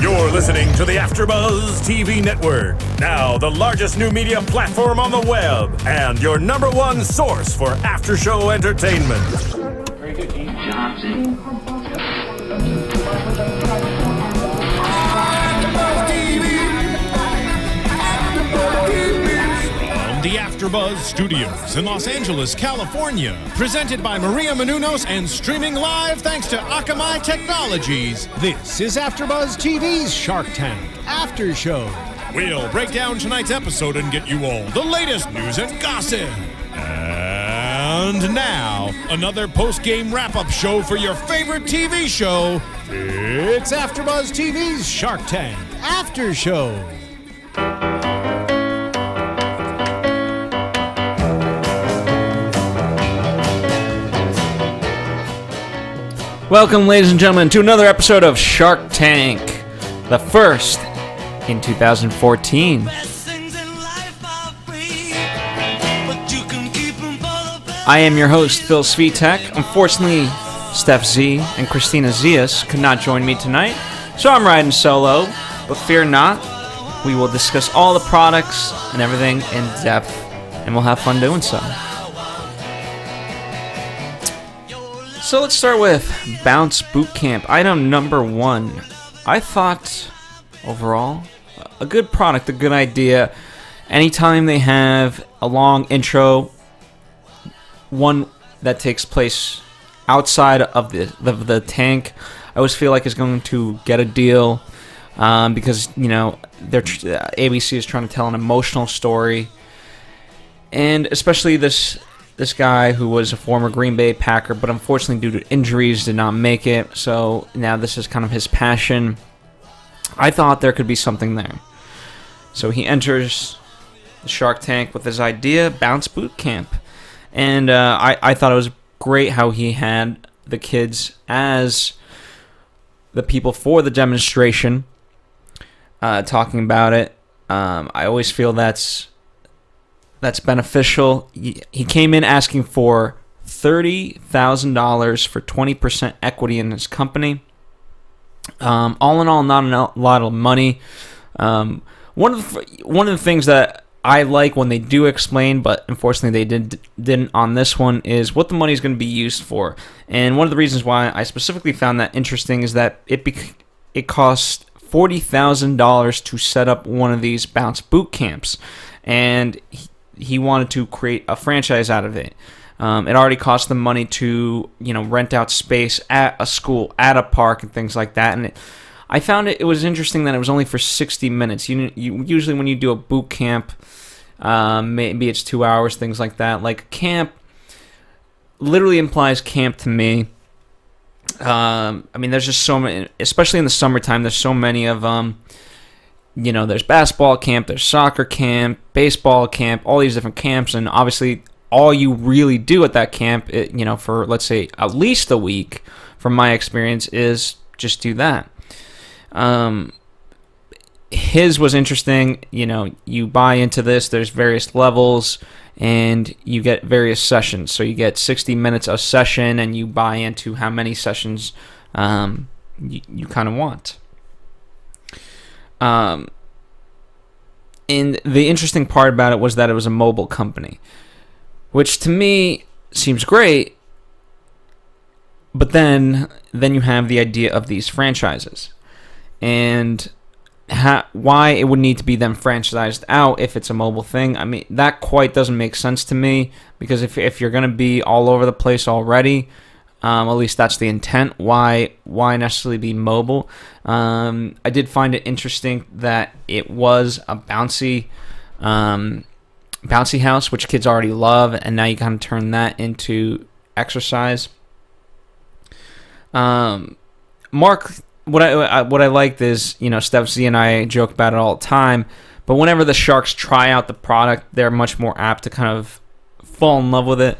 You're listening to the AFTERBUZZ TV Network, now the largest new media platform on the web, and your number one source for after-show entertainment. Very good, Dean Johnson. The AFTERBUZZ Studios in Los Angeles, California. Presented by Maria Menounos and streaming live thanks to Akamai Technologies. This is AFTERBUZZ TV's Shark Tank After Show. We'll break down tonight's episode and get you all the latest news and gossip. And now, another post-game wrap-up show for your favorite TV show. It's AFTERBUZZ TV's Shark Tank After Show. Welcome, ladies and gentlemen, to another episode of Shark Tank, the first in 2014. I am your host, Phil Svitek. Unfortunately, Steph Z and Christina Zias could not join me tonight, so I'm riding solo, but fear not, we will discuss all the products and everything in depth, and we'll have fun doing so. So let's start with Bounce Bootcamp. Item number 1. I thought, overall, a good product, a good idea. Anytime they have a long intro, one that takes place outside of the tank, I always feel like is going to get a deal because, you know, ABC is trying to tell an emotional story. And especially this guy who was a former Green Bay Packer, but unfortunately due to injuries did not make it. So now this is kind of his passion. I thought there could be something there. So he enters the Shark Tank with his idea, Bounce Boot Camp. And I thought it was great how he had the kids as the people for the demonstration, talking about it. I always feel that's beneficial. He came in asking for $30,000 for 20% equity in his company. All in all, not a lot of money. One of the things that I like when they do explain, but unfortunately they didn't on this one, is what the money is going to be used for. And one of the reasons why I specifically found that interesting is that it costs $40,000 to set up one of these bounce boot camps, and he wanted to create a franchise out of it. It already cost them money to, rent out space at a school, at a park, and things like that. And I found it was interesting that it was only for 60 minutes. You usually when you do a boot camp, maybe it's 2 hours, things like that. Like camp literally implies camp to me. There's just so many, especially in the summertime. There's so many of there's basketball camp, there's soccer camp, baseball camp, all these different camps, and obviously all you really do at that camp, for let's say at least a week, from my experience, is just do that. His was interesting. You buy into this, there's various levels, and you get various sessions. So you get 60 minutes a session, and you buy into how many sessions you kind of want. And the interesting part about it was that it was a mobile company, which to me seems great. But then you have the idea of these franchises, and why it would need to be them franchised out if it's a mobile thing. I mean, that quite doesn't make sense to me, because if you're going to be all over the place already, at least that's the intent. Why necessarily be mobile? I did find it interesting that it was a bouncy house, which kids already love, and now you kind of turn that into exercise. Mark, what I liked is, Steph Z and I joke about it all the time, but whenever the Sharks try out the product, they're much more apt to kind of fall in love with it,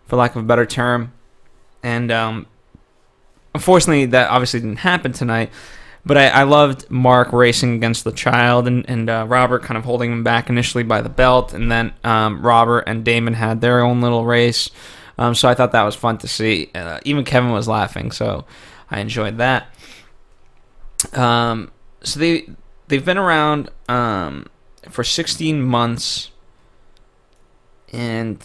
for lack of a better term. And unfortunately, that obviously didn't happen tonight. But I loved Mark racing against the child, and Robert kind of holding him back initially by the belt. And then Robert and Damon had their own little race. So I thought that was fun to see. Even Kevin was laughing, so I enjoyed that. So they've been around for 16 months, and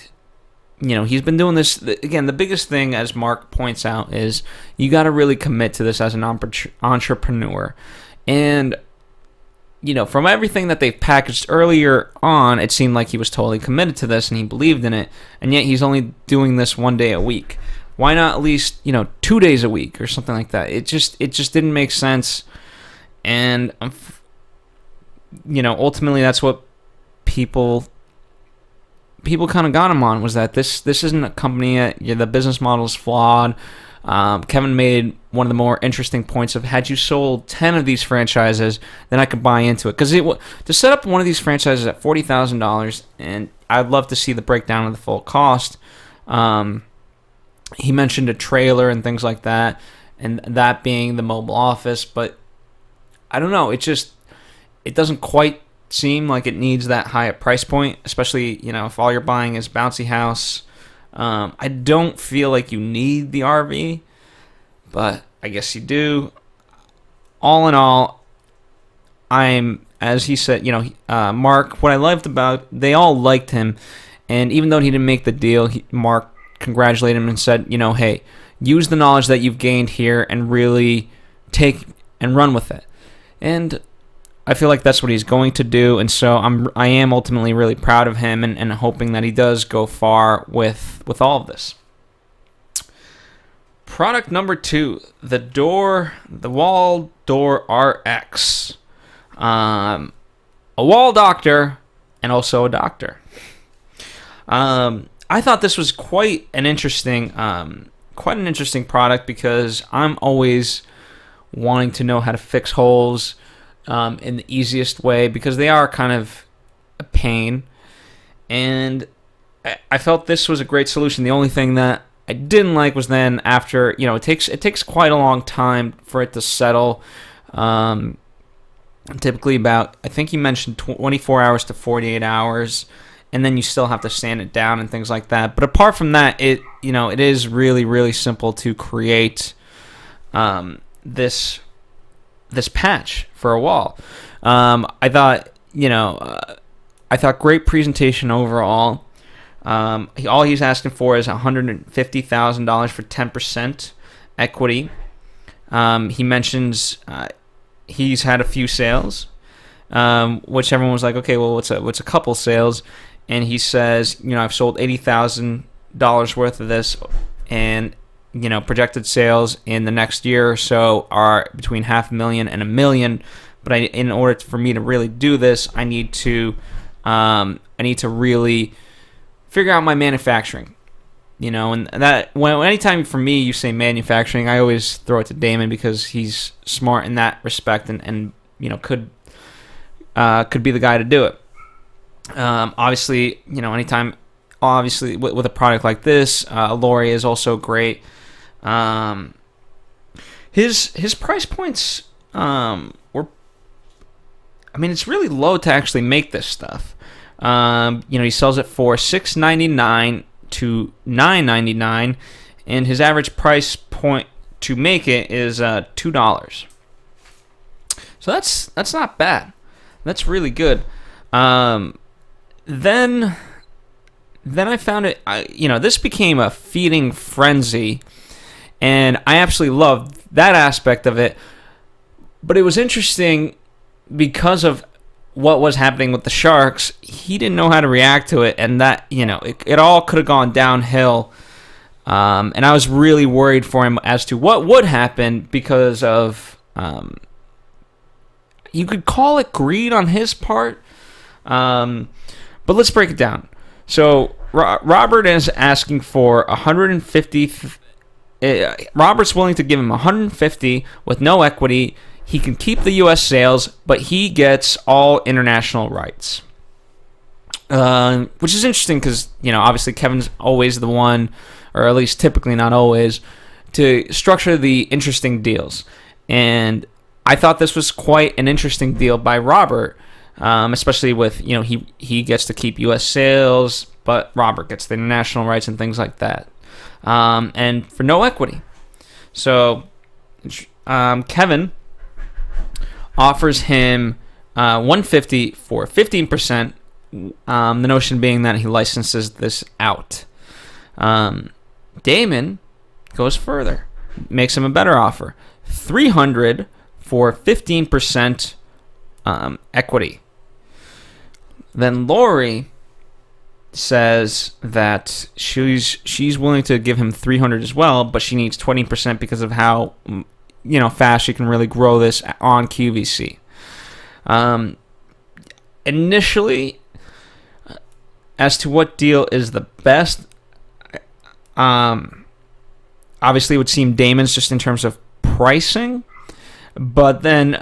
he's been doing this. Again, the biggest thing, as Mark points out, is you got to really commit to this as an entrepreneur. And from everything that they've packaged earlier on, it seemed like he was totally committed to this and he believed in it. And yet he's only doing this 1 day a week. Why not at least 2 days a week or something like that? It just didn't make sense. And ultimately that's what people kind of got him on, was that this isn't a company. The business model is flawed. Kevin made one of the more interesting points of, had you sold 10 of these franchises, then I could buy into it. Because to set up one of these franchises at $40,000, and I'd love to see the breakdown of the full cost. He mentioned a trailer and things like that, and that being the mobile office, but I don't know. It doesn't quite seem like it needs that high a price point, especially if all you're buying is Bouncy House. I don't feel like you need the RV, but I guess you do. All in all, as he said, Mark, what I liked about, they all liked him, and even though he didn't make the deal, Mark congratulated him and said, hey, use the knowledge that you've gained here and really take and run with it. And I feel like that's what he's going to do, and so I am ultimately really proud of him and hoping that he does go far with all of this. Product number 2, the Wall Door RX. A wall doctor and also a doctor. I thought this was quite an interesting product, because I'm always wanting to know how to fix holes in the easiest way, because they are kind of a pain, and I felt this was a great solution. The only thing that I didn't like was then after, it takes quite a long time for it to settle. Typically about, I think you mentioned 24 hours to 48 hours, and then you still have to sand it down and things like that. But apart from that, it is really, really simple to create this patch for a wall. I thought great presentation overall. All he's asking for is $150,000 for 10% equity. He mentions he's had a few sales, which everyone was like, okay, well, what's a couple sales? And he says, I've sold $80,000 worth of this, and projected sales in the next year or so are between $500,000 and $1 million. But in order for me to really do this, I need to really figure out my manufacturing. And that anytime for me you say manufacturing, I always throw it to Damon, because he's smart in that respect and could be the guy to do it. Obviously, anytime, obviously with a product like this, Lori is also great. His price points were, it's really low to actually make this stuff. He sells it for $6.99 to $9.99, and his average price point to make it is $2. So that's not bad. That's really good. Then I found it. This became a feeding frenzy, and I absolutely loved that aspect of it. But it was interesting because of what was happening with the sharks. He didn't know how to react to it, and that it all could have gone downhill. And I was really worried for him as to what would happen because of you could call it greed on his part. But let's break it down. So Robert is asking for 150. Robert's willing to give him 150 with no equity. He can keep the U.S. sales, but he gets all international rights. Which is interesting because, obviously Kevin's always the one, or at least typically, not always, to structure the interesting deals. And I thought this was quite an interesting deal by Robert, especially with, he gets to keep U.S. sales, but Robert gets the international rights and things like that. And for no equity. So Kevin offers him $150 for 15%. The notion being that he licenses this out. Damon goes further, makes him a better offer, $300 for 15% equity. Then Lori says that she's willing to give him $300 as well, but she needs 20% because of how fast she can really grow this on QVC. Initially, as to what deal is the best, obviously it would seem Damon's just in terms of pricing. But then,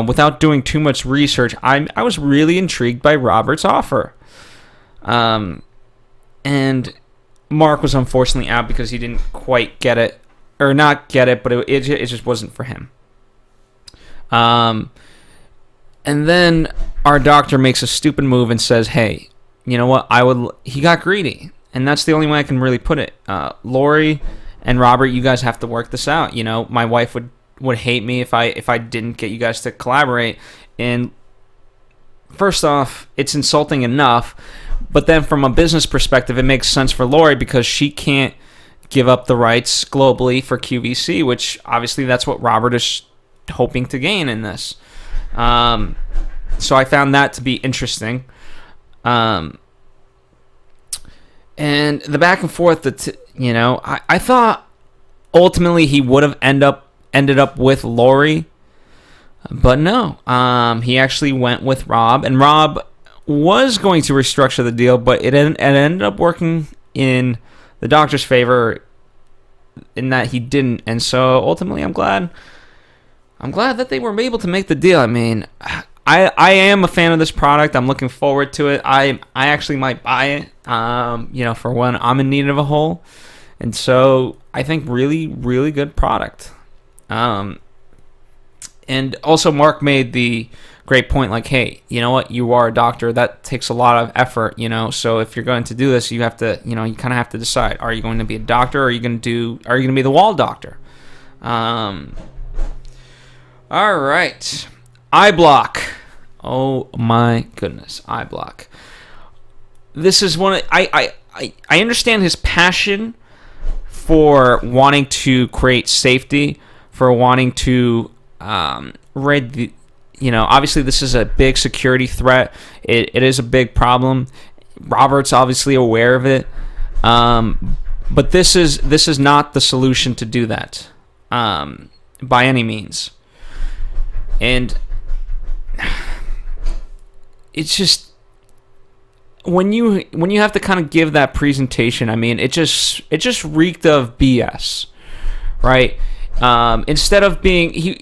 without doing too much research, I was really intrigued by Robert's offer. And Mark was unfortunately out because he didn't quite get it. Or not get it, but it just wasn't for him. And then our doctor makes a stupid move and says, hey, you know what? He got greedy. And that's the only way I can really put it. Lori and Robert, you guys have to work this out. My wife would hate me if I didn't get you guys to collaborate. And first off, it's insulting enough, but then from a business perspective, it makes sense for Lori because she can't give up the rights globally for QVC, which obviously that's what Robert is hoping to gain in this. So I found that to be interesting. And the back and forth, I thought ultimately he would have ended up with Lori, but no. He actually went with Rob, and Rob was going to restructure the deal, but it ended up working in the doctor's favor in that he didn't. And so ultimately, I'm glad that they were able to make the deal. I mean, I am a fan of this product. I'm looking forward to it. I actually might buy it, for when I'm in need of a hole. And so I think really, really good product. And also Mark made the great point, like, hey, you know what? You are a doctor. That takes a lot of effort, So if you're going to do this, you have to, you kind of have to decide: are you going to be a doctor, or are you going to be the wall doctor? All right, iBlock. Oh my goodness, iBlock. This is one. I understand his passion for wanting to create safety, for wanting to obviously this is a big security threat. It is a big problem. Robert's obviously aware of it. But this is not the solution to do that by any means. And it's just when you have to kind of give that presentation, I mean, it just reeked of BS, right? Instead of being, you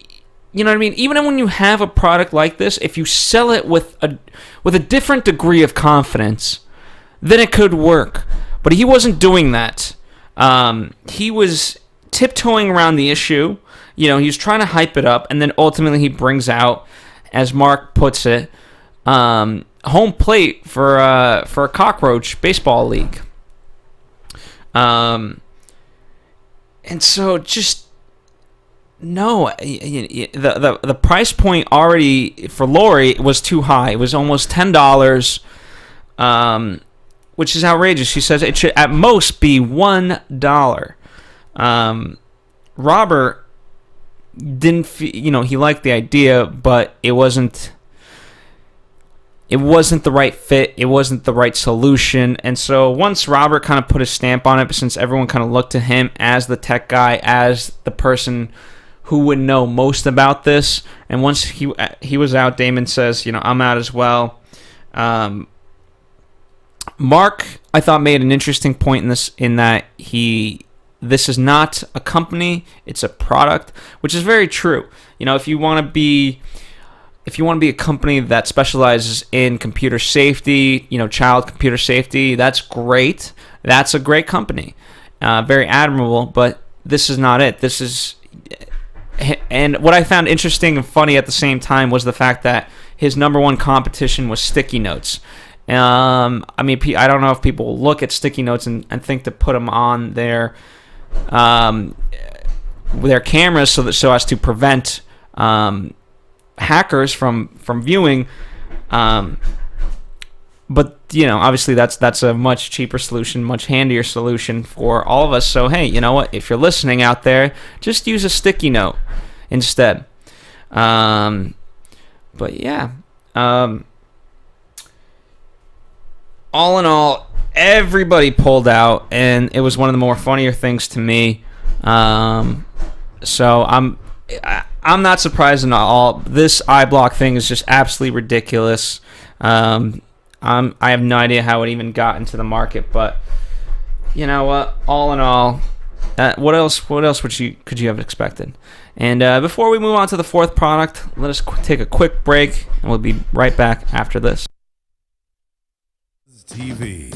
know what I mean? Even when you have a product like this, if you sell it with a different degree of confidence, then it could work. But he wasn't doing that. He was tiptoeing around the issue. He was trying to hype it up, and then ultimately he brings out, as Mark puts it, home plate for a cockroach baseball league. And so just no, the price point already for Lori was too high. It was almost $10, which is outrageous. She says it should at most be $1. Robert didn't, he liked the idea, but it wasn't the right fit. It wasn't the right solution. And so once Robert kind of put a stamp on it, since everyone kind of looked to him as the tech guy, as the person who would know most about this, and once he was out, Damon says, I'm out as well. Mark, I thought, made an interesting point in that this is not a company, it's a product, which is very true. If you want to be a company that specializes in computer safety, child computer safety, that's great. That's a great company. Very admirable, but this is not it. And what I found interesting and funny at the same time was the fact that his number one competition was sticky notes. I don't know if people will look at sticky notes and think to put them on their cameras so as to prevent hackers from viewing. But obviously that's a much cheaper solution, much handier solution for all of us. So hey, you know what? If you're listening out there, just use a sticky note instead. But yeah, all in all, everybody pulled out, and it was one of the more funnier things to me. So I'm not surprised at all. This iBlock thing is just absolutely ridiculous. I have no idea how it even got into the market, but you know what? All in all, what else could you have expected? And before we move on to the fourth product, let us take a quick break, and we'll be right back after this. TV.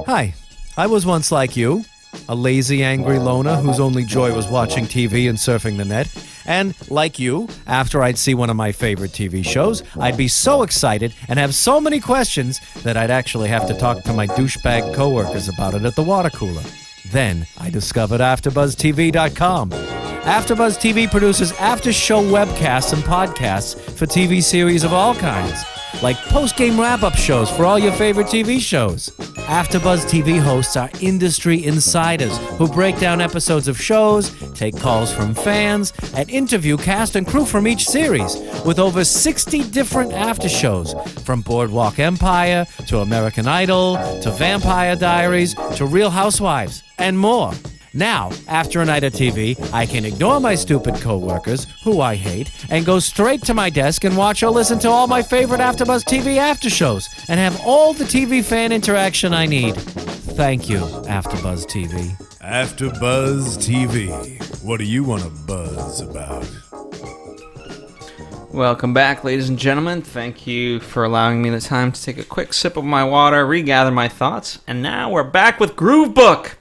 Hi, I was once like you, a lazy, angry loner whose only joy was watching TV and surfing the net. And, like you, after I'd see one of my favorite TV shows, I'd be so excited and have so many questions that I'd actually have to talk to my douchebag coworkers about it at the water cooler. Then I discovered AfterBuzzTV.com. AfterBuzz TV produces after-show webcasts and podcasts for TV series of all kinds, like post-game wrap-up shows for all your favorite TV shows. AfterBuzz TV hosts are industry insiders who break down episodes of shows, take calls from fans, and interview cast and crew from each series, with over 60 different after shows, from Boardwalk Empire to American Idol to Vampire Diaries to Real Housewives, and more. Now, after a night of TV, I can ignore my stupid coworkers, who I hate, and go straight to my desk and watch or listen to all my favorite AfterBuzz TV after shows, and have all the TV fan interaction I need. Thank you, AfterBuzz TV. AfterBuzz TV. What do you want to buzz about? Welcome back, ladies and gentlemen. Thank you for allowing me the time to take a quick sip of my water, regather my thoughts, and now we're back with Groovebook.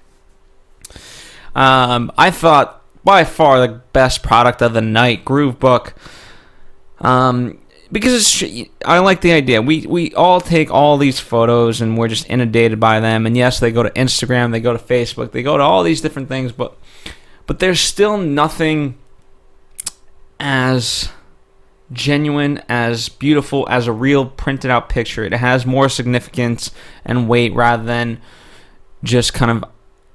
I thought by far the best product of the night, Groovebook, because I like the idea. We all take all these photos and we're just inundated by them. And yes, they go to Instagram, they go to Facebook, they go to all these different things, but there's still nothing as genuine, as beautiful as a real printed out picture. It has more significance and weight rather than just kind of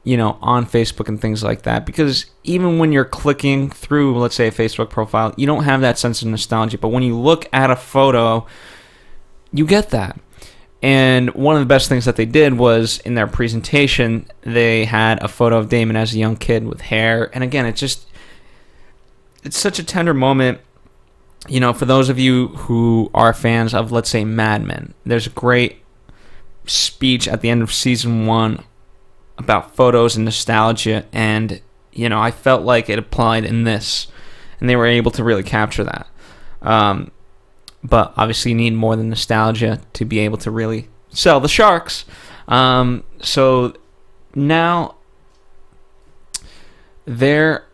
on Facebook and things like that, because even when you're clicking through, let's say, a Facebook profile, you don't have that sense of nostalgia, but when you look at a photo, you get that. And one of the best things that they did was, in their presentation, they had a photo of Damon as a young kid with hair, and again, it's such a tender moment. For those of you who are fans of, let's say, Mad Men, there's a great speech at the end of season 1 about photos and nostalgia, and I felt like it applied in this, and they were able to really capture that. But obviously you need more than nostalgia to be able to really sell the Sharks. So now they're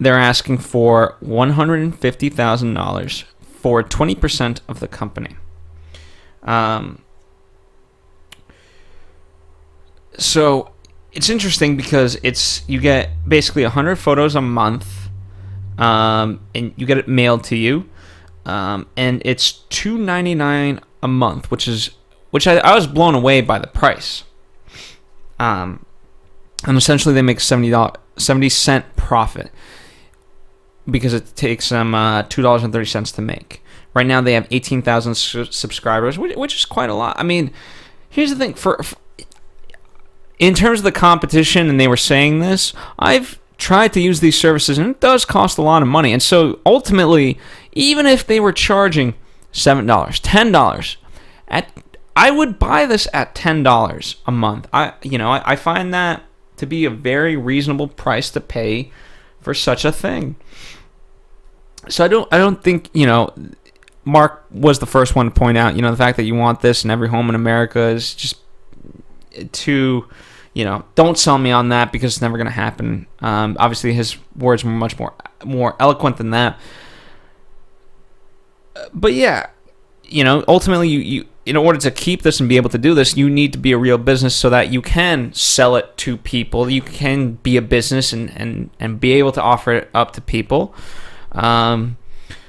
asking for $150,000 for 20% of the company. So it's interesting because you get basically 100 photos a month, and you get it mailed to you, and it's $2.99 a month, which I was blown away by the price. And essentially they make 70-cent profit because it takes them $2.30 to make. Right now they have 18,000 subscribers, which is quite a lot. I mean, here's the thing, for in terms of the competition, and they were saying this, I've tried to use these services, and it does cost a lot of money. And so ultimately, even if they were charging $7, $10, I would buy this at $10 a month. I find that to be a very reasonable price to pay for such a thing. So I don't think, Mark was the first one to point out, the fact that you want this in every home in America is just too, don't sell me on that, because it's never going to happen. Obviously his words were much more eloquent than that. But yeah, ultimately you in order to keep this and be able to do this, you need to be a real business so that you can sell it to people. You can be a business and be able to offer it up to people.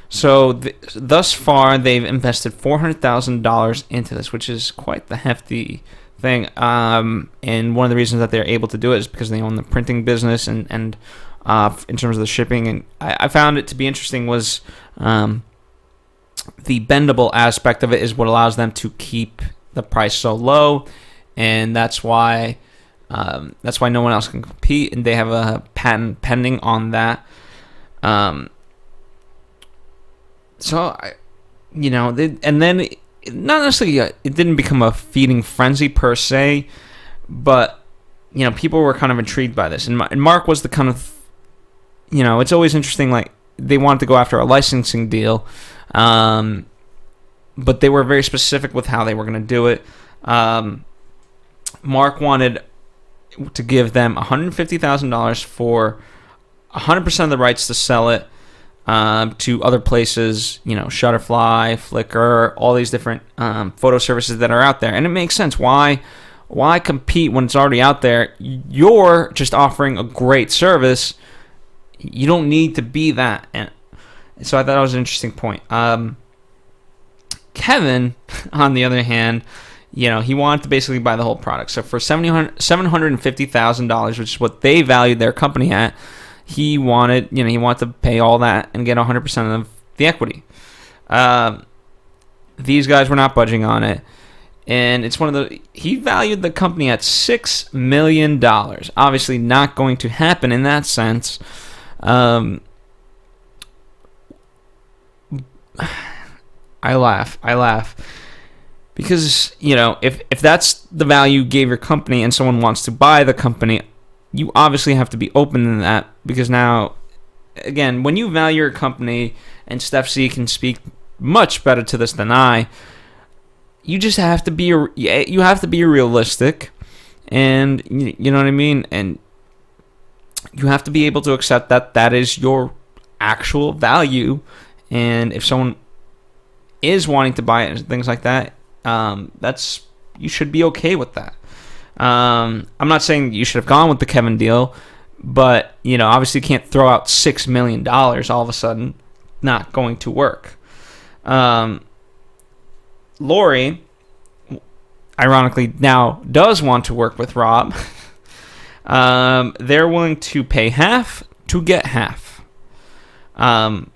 So thus far, they've invested $400,000 into this, which is quite the hefty thing. And one of the reasons that they're able to do it is because they own the printing business and in terms of the shipping. And I found it to be interesting was the bendable aspect of it is what allows them to keep the price so low, and that's why no one else can compete, and they have a patent pending on that. And then not necessarily it didn't become a feeding frenzy per se, but people were kind of intrigued by this, and Mark was the kind of, it's always interesting, like they wanted to go after a licensing deal, but they were very specific with how they were going to do it. Mark wanted to give them $150,000 for 100% of the rights to sell it to other places, Shutterfly, Flickr, all these different photo services that are out there. And it makes sense. Why compete when it's already out there? You're just offering a great service. You don't need to be that. And so I thought that was an interesting point. Kevin, on the other hand, he wanted to basically buy the whole product. So for $750,000, which is what they valued their company at, he wanted to pay all that and get 100% of the equity. These guys were not budging on it, and it's he valued the company at $6 million. Obviously, not going to happen in that sense. I laugh because if that's the value you gave your company and someone wants to buy the company, you obviously have to be open to that, because now, again, when you value your company, and Steph C can speak much better to this than I, you just have to be realistic, and you know what I mean, and you have to be able to accept that is your actual value, and if someone is wanting to buy it and things like that, you should be okay with that. I'm not saying you should have gone with the Kevin deal, but obviously you can't throw out $6 million all of a sudden. Not going to work. Lori, ironically, now does want to work with Rob. They're willing to pay half to get half. And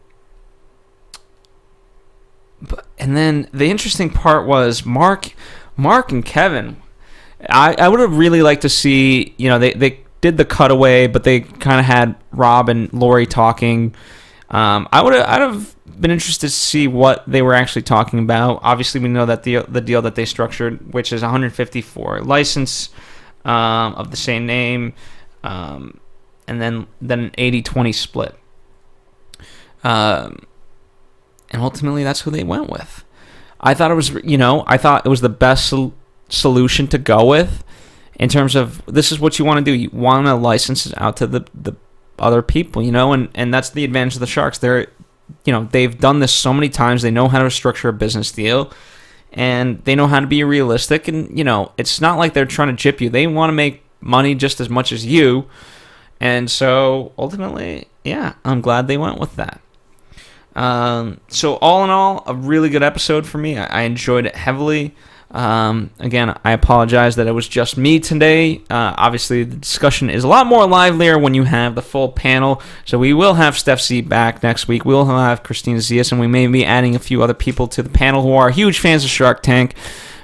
then the interesting part was Mark and Kevin. I would have really liked to see, they did the cutaway, but they kind of had Rob and Lori talking. I'd have been interested to see what they were actually talking about. Obviously, we know that the deal that they structured, which is $150 for a license of the same name, and then an 80-20 split. And ultimately, that's who they went with. I thought it was the best solution to go with, in terms of, this is what you want to do. You want to license it out to the other people, and that's the advantage of the Sharks. They've done this so many times. They know how to structure a business deal, and they know how to be realistic. And it's not like they're trying to gyp you. They want to make money just as much as you. And so ultimately, yeah, I'm glad they went with that. So all in all, a really good episode for me. I enjoyed it heavily. Again, I apologize that it was just me today. Obviously, the discussion is a lot more livelier when you have the full panel. So we will have Steph C back next week. We'll have Christina Zias, and we may be adding a few other people to the panel who are huge fans of Shark Tank.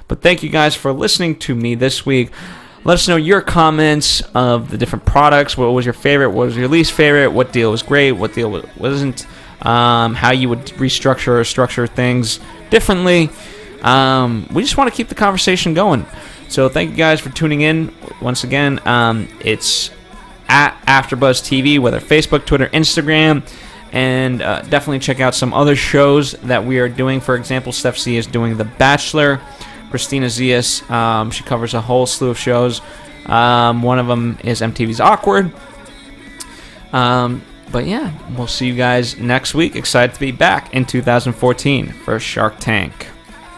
But thank you guys for listening to me this week. Let us know your comments of the different products. What was your favorite? What was your least favorite? What deal was great? What deal wasn't? How you would restructure or structure things differently. We just want to keep the conversation going. So thank you guys for tuning in. Once again, it's at AfterBuzz TV, whether Facebook, Twitter, Instagram, and definitely check out some other shows that we are doing. For example, Steph C is doing The Bachelor. Christina Zias, she covers a whole slew of shows. One of them is MTV's Awkward. But yeah, we'll see you guys next week. Excited to be back in 2014 for Shark Tank.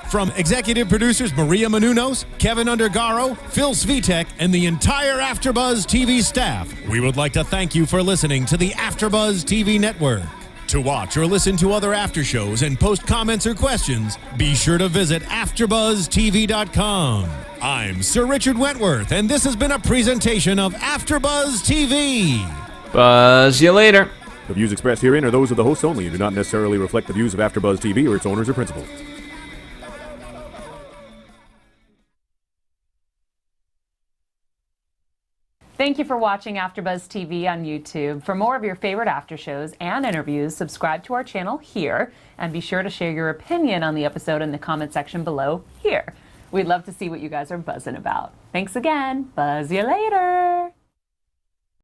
From executive producers Maria Menounos, Kevin Undergaro, Phil Svitek, and the entire AfterBuzz TV staff, we would like to thank you for listening to the AfterBuzz TV Network. To watch or listen to other after shows and post comments or questions, be sure to visit AfterBuzzTV.com. I'm Sir Richard Wentworth, and this has been a presentation of AfterBuzz TV. Buzz you later. The views expressed herein are those of the hosts only and do not necessarily reflect the views of AfterBuzz TV or its owners or principals. Thank you for watching AfterBuzz TV on YouTube. For more of your favorite after shows and interviews, subscribe to our channel here, and be sure to share your opinion on the episode in the comment section below here. We'd love to see what you guys are buzzing about. Thanks again. Buzz you later.